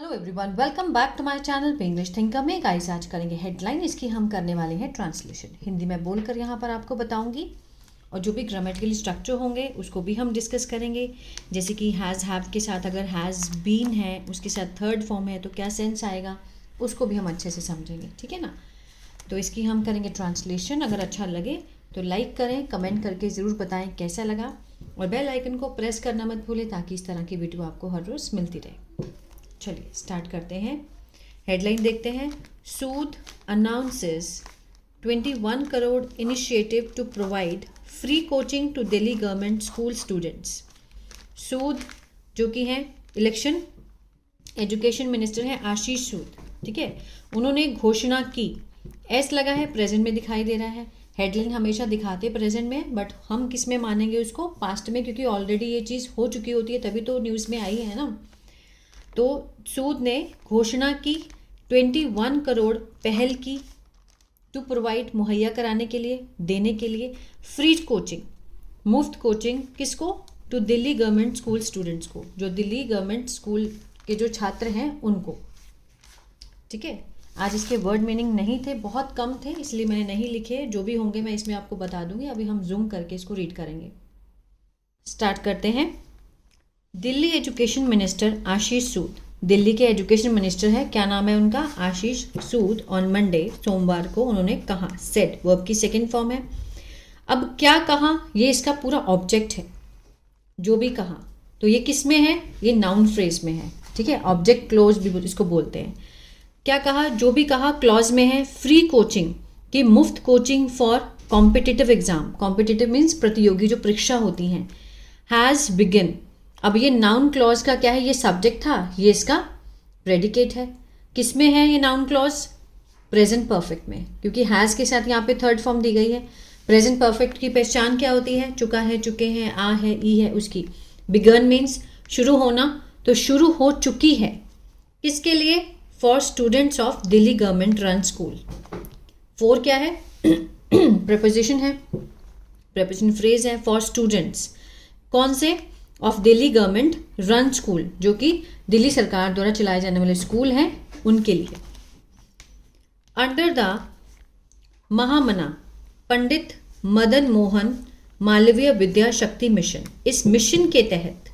Hello everyone, welcome back to my channel पे English thinker में। Guys आज करेंगे हेडलाइन। इसकी हम करने वाले हैं ट्रांसलेशन। हिंदी में बोलकर यहाँ पर आपको बताऊंगी और जो भी ग्रामेटिकल स्ट्रक्चर होंगे उसको भी हम डिस्कस करेंगे। जैसे कि हैज़ हैव के साथ अगर हैज़ बीन है उसके साथ थर्ड फॉर्म है तो क्या सेंस आएगा, उसको भी हम अच्छे से समझेंगे। ठीक है ना। तो इसकी हम करेंगे ट्रांसलेशन। अगर अच्छा लगे तो लाइक करें, कमेंट करके ज़रूर बताएं कैसा लगा और बेल आइकन को प्रेस करना मत भूलें ताकि इस तरह की वीडियो आपको हर रोज़ मिलती रहे। चलिए स्टार्ट करते हैं। हेडलाइन देखते हैं। Sood announces 21 crore initiative to provide free coaching to Delhi government school students. Sood जो कि हैं इलेक्शन एजुकेशन मिनिस्टर हैं आशीष सूद। ठीक है, उन्होंने घोषणा की। एस लगा है, प्रेजेंट में दिखाई दे रहा है। हेडलाइन हमेशा दिखाते प्रेजेंट में, बट हम किस में मानेंगे उसको, पास्ट में, क्योंकि ऑलरेडी ये चीज़ हो चुकी होती है तभी तो न्यूज़ में आई है ना। तो सूद ने घोषणा की 21 करोड़ पहल की टू प्रोवाइड मुहैया कराने के लिए, देने के लिए फ्री कोचिंग, मुफ्त कोचिंग। किसको? To Delhi government school students को, जो दिल्ली गवर्नमेंट स्कूल के जो छात्र हैं उनको। ठीक है, आज इसके वर्ड मीनिंग नहीं थे, बहुत कम थे, इसलिए मैंने नहीं लिखे। जो भी होंगे मैं इसमें आपको बता दूंगी। अभी हम जूम करके इसको रीड करेंगे। स्टार्ट करते हैं। दिल्ली एजुकेशन मिनिस्टर आशीष सूद, दिल्ली के एजुकेशन मिनिस्टर है, क्या नाम है उनका? आशीष सूद। ऑन मंडे, सोमवार को उन्होंने कहा। सेड वर्ब की सेकंड फॉर्म है। अब क्या कहा, ये इसका पूरा ऑब्जेक्ट है। जो भी कहा तो ये किस में है? ये नाउन फ्रेज में है। ठीक है, ऑब्जेक्ट क्लोज भी इसको बोलते हैं। क्या कहा? जो भी कहा क्लॉज में है। फ्री कोचिंग की मुफ्त coaching for competitive exam. Competitive means प्रतियोगी जो परीक्षा होती हैं। हैज़ बिगिन, अब ये नाउन क्लॉज का क्या है? ये सब्जेक्ट था, ये इसका प्रेडिकेट है। किस में है ये नाउन क्लॉज? प्रेजेंट परफेक्ट में, क्योंकि हैज़ के साथ यहाँ पे थर्ड फॉर्म दी गई है। प्रेजेंट परफेक्ट की पहचान क्या होती है? चुका है, चुके हैं, आ है, ई है उसकी। बिगन मीन्स शुरू होना, तो शुरू हो चुकी है। किसके लिए? For students of Delhi government run school. For क्या है? प्रपोजिशन है, प्रपोजिशन फ्रेज है। फॉर स्टूडेंट्स कौन से? Of Delhi government run school, जो कि दिल्ली सरकार द्वारा चलाए जाने वाले स्कूल हैं उनके लिए। अंडर द महामना पंडित मदन मोहन मालवीय विद्या शक्ति मिशन, इस मिशन के तहत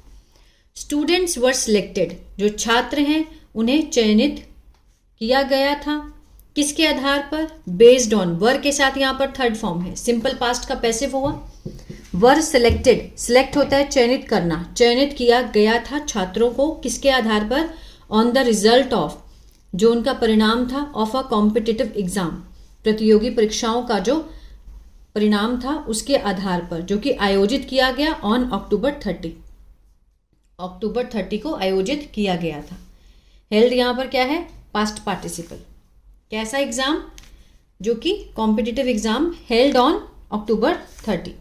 स्टूडेंट्स वर सिलेक्टेड, जो छात्र हैं उन्हें चयनित किया गया था। किसके आधार पर? बेस्ड ऑन, वर के साथ यहाँ पर थर्ड फॉर्म है, सिंपल पास्ट का पैसिव हुआ। वर सिलेक्टेड, सिलेक्ट होता है चयनित करना, चयनित किया गया था छात्रों को। किसके आधार पर? ऑन द रिजल्ट ऑफ, जो उनका परिणाम था, ऑफ अ कॉम्पिटिटिव एग्जाम, प्रतियोगी परीक्षाओं का जो परिणाम था उसके आधार पर, जो कि आयोजित किया गया ऑन अक्टूबर 30, अक्टूबर 30 को आयोजित किया गया था। हेल्ड यहाँ पर क्या है? Past participle. कैसा एग्जाम? जो कि competitive exam held on October 30।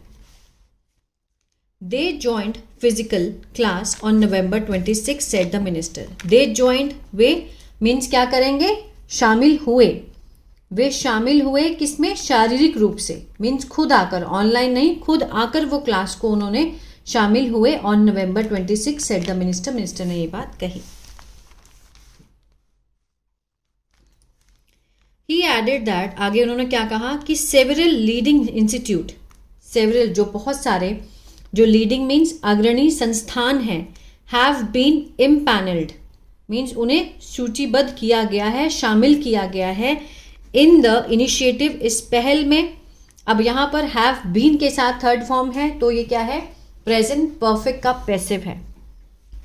They joined physical class on November 26, said the minister. They joined, way means क्या करेंगे? शामिल हुए। वे शामिल हुए किसमें? शारीरिक रूप से, मीन्स खुद आकर, ऑनलाइन नहीं, खुद आकर वो क्लास को उन्होंने शामिल हुए। On November 26 said the minister, minister ने ये बात कही। He added that, आगे उन्होंने क्या कहा कि several leading institute, several जो बहुत सारे, जो लीडिंग मीन्स अग्रणी संस्थान हैं, हैव बीन इम्पैनल्ड मीन्स उन्हें सूचीबद्ध किया गया है, शामिल किया गया है। इन द इनिशिएटिव, इस पहल में। अब यहाँ पर हैव बीन के साथ थर्ड फॉर्म है, तो ये क्या है? प्रेजेंट परफेक्ट का पैसिव है।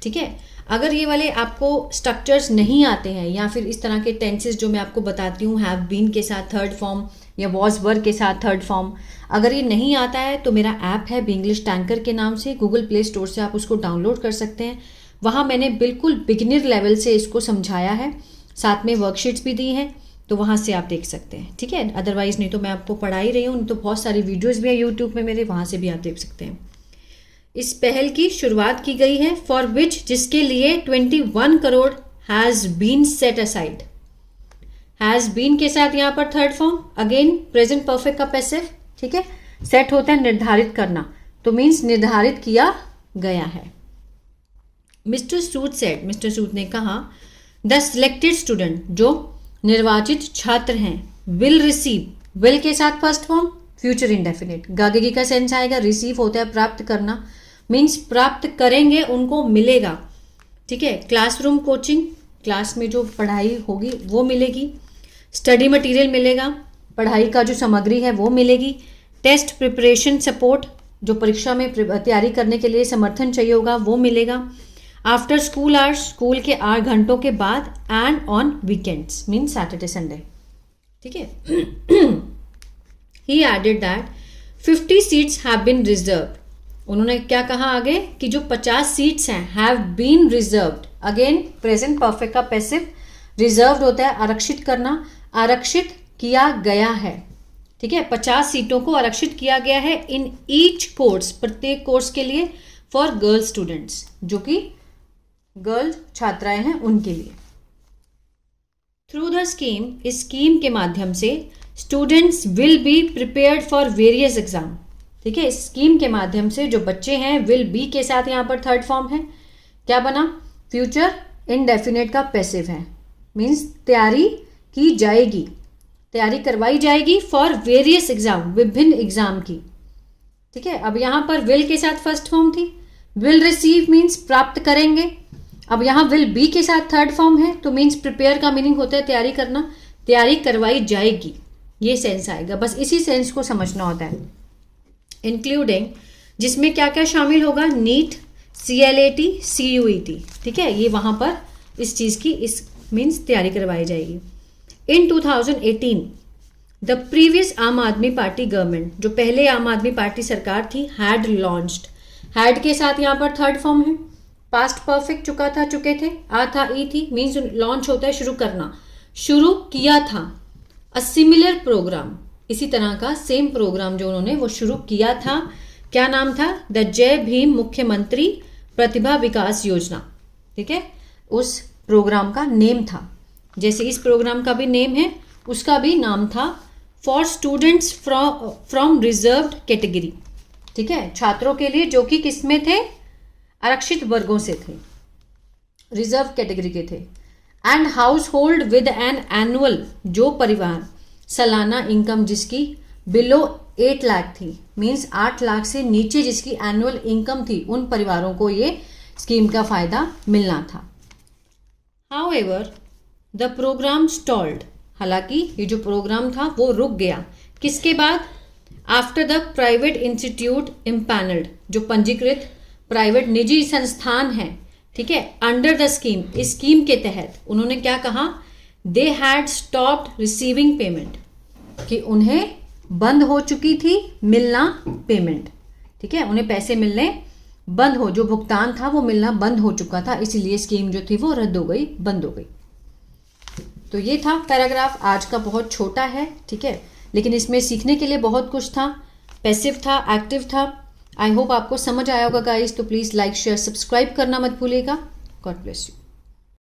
ठीक है, अगर ये वाले आपको स्ट्रक्चर्स नहीं आते हैं या फिर इस तरह के टेंसेस जो मैं आपको बताती हूँ, हैव बीन के साथ थर्ड फॉर्म या वॉज वर के साथ थर्ड फॉर्म, अगर ये नहीं आता है तो मेरा ऐप है बी इंग्लिश टैंकर के नाम से, गूगल प्ले स्टोर से आप उसको डाउनलोड कर सकते हैं। वहाँ मैंने बिल्कुल बिगिनर लेवल से इसको समझाया है, साथ में वर्कशीट्स भी दी हैं, तो वहाँ से आप देख सकते हैं। ठीक है, अदरवाइज़ नहीं तो मैं आपको पढ़ा ही रही हूँ, तो बहुत सारी वीडियोज़ भी है यूट्यूब में मेरे, वहाँ से भी आप देख सकते हैं। इस पहल की शुरुआत की गई है, फॉर विच, जिसके लिए 21 crore has been set aside. Has been के साथ यहाँ पर third form, again present perfect का पैसिव। ठीक है, सेट होता है निर्धारित करना, तो मीन्स निर्धारित किया गया है। मिस्टर सूद सेड, मिस्टर सूद ने कहा, द सिलेक्टेड स्टूडेंट, जो निर्वाचित छात्र हैं, विल रिसीव, विल के साथ फर्स्ट फॉर्म फ्यूचर इंडेफिनिट, गागेगी का सेंस आएगा, रिसीव होता है प्राप्त करना, मीन्स प्राप्त करेंगे, उनको मिलेगा, ठीक है। क्लासरूम कोचिंग, क्लास में जो पढ़ाई होगी वो मिलेगी, स्टडी मटेरियल मिलेगा, पढ़ाई का जो सामग्री है वो मिलेगी, टेस्ट प्रिपरेशन सपोर्ट, जो परीक्षा में तैयारी करने के लिए समर्थन चाहिए होगा वो मिलेगा, आफ्टर स्कूल आवर्स, स्कूल के 8 घंटों के बाद, and on weekends mean Saturday Sunday, ठीक है। He added that 50 seats have been reserved, उन्होंने क्या कहा आगे कि जो 50 सीट्स हैं have been reserved, again present perfect का पैसिव, रिजर्व्ड होता है आरक्षित करना, आरक्षित किया गया है, ठीक है। 50 सीटों को आरक्षित किया गया है इन ईच कोर्स, प्रत्येक कोर्स के लिए, फॉर गर्ल स्टूडेंट्स, जो कि गर्ल छात्राएं हैं उनके लिए। थ्रू द स्कीम, इस स्कीम के माध्यम से students will be prepared for various exam, ठीक है। इस स्कीम के माध्यम से जो बच्चे हैं, विल बी के साथ यहाँ पर थर्ड फॉर्म है, क्या बना, फ्यूचर इनडेफिनेट का पैसिव है, मीन्स तैयारी की जाएगी, तैयारी करवाई जाएगी फॉर वेरियस एग्जाम, विभिन्न एग्जाम की, ठीक है। अब यहाँ पर विल के साथ फर्स्ट फॉर्म थी, विल रिसीव मीन्स प्राप्त करेंगे, अब यहाँ विल बी के साथ थर्ड फॉर्म है, तो मीन्स प्रिपेयर का मीनिंग होता है तैयारी करना, तैयारी करवाई जाएगी, ये सेंस आएगा, बस इसी सेंस को समझना होता है। इंक्लूडिंग, जिसमें क्या क्या शामिल होगा, नीट, CLAT, CUET, ठीक है, ये वहाँ पर इस चीज़ की, इस मीन्स तैयारी करवाई जाएगी। इन 2018 द प्रीवियस आम आदमी पार्टी गवर्नमेंट, जो पहले आम आदमी पार्टी सरकार थी, हैड लॉन्च्ड, हैड के साथ यहाँ पर थर्ड फॉर्म है, पास्ट परफेक्ट चुका था, चुके थे, आ था, ई थी, मीन्स लॉन्च होता है शुरू करना, शुरू किया था, अ सिमिलर प्रोग्राम, इसी तरह का सेम प्रोग्राम जो उन्होंने वो शुरू किया था, क्या नाम था, द जय भीम मुख्यमंत्री प्रतिभा विकास योजना, ठीक है, उस प्रोग्राम का नेम था, जैसे इस प्रोग्राम का भी नेम है, उसका भी नाम था for students from reserved category, ठीक है, छात्रों के लिए जो कि किस में थे, आरक्षित वर्गों से थे, रिजर्व कैटेगरी के थे, and house hold with an annual, जो परिवार सालाना इनकम जिसकी बिलो 8 लाख थी, मीन्स 8 लाख से नीचे जिसकी एनुअल इनकम थी, उन परिवारों को ये स्कीम का फायदा मिलना था। हाउएवर द प्रोग्राम स्टॉल्ड, हालांकि ये जो प्रोग्राम था वो रुक गया, किसके बाद, after the private institute empanelled, जो पंजीकृत प्राइवेट निजी संस्थान है, ठीक है, अंडर द स्कीम, इस स्कीम के तहत उन्होंने क्या कहा, they had stopped receiving payment, कि उन्हें बंद हो चुकी थी मिलना पेमेंट, ठीक है, उन्हें पैसे मिलने बंद हो, जो भुगतान था वो मिलना बंद हो चुका था, इसीलिए स्कीम जो थी वो रद्द हो गई, बंद हो गई। तो ये था पैराग्राफ, आज का बहुत छोटा है, ठीक है, लेकिन इसमें सीखने के लिए बहुत कुछ था, पैसिव था, एक्टिव था। आई होप आपको समझ आया होगा गाइस, तो प्लीज़ लाइक शेयर सब्सक्राइब करना मत भूलिएगा। God bless you.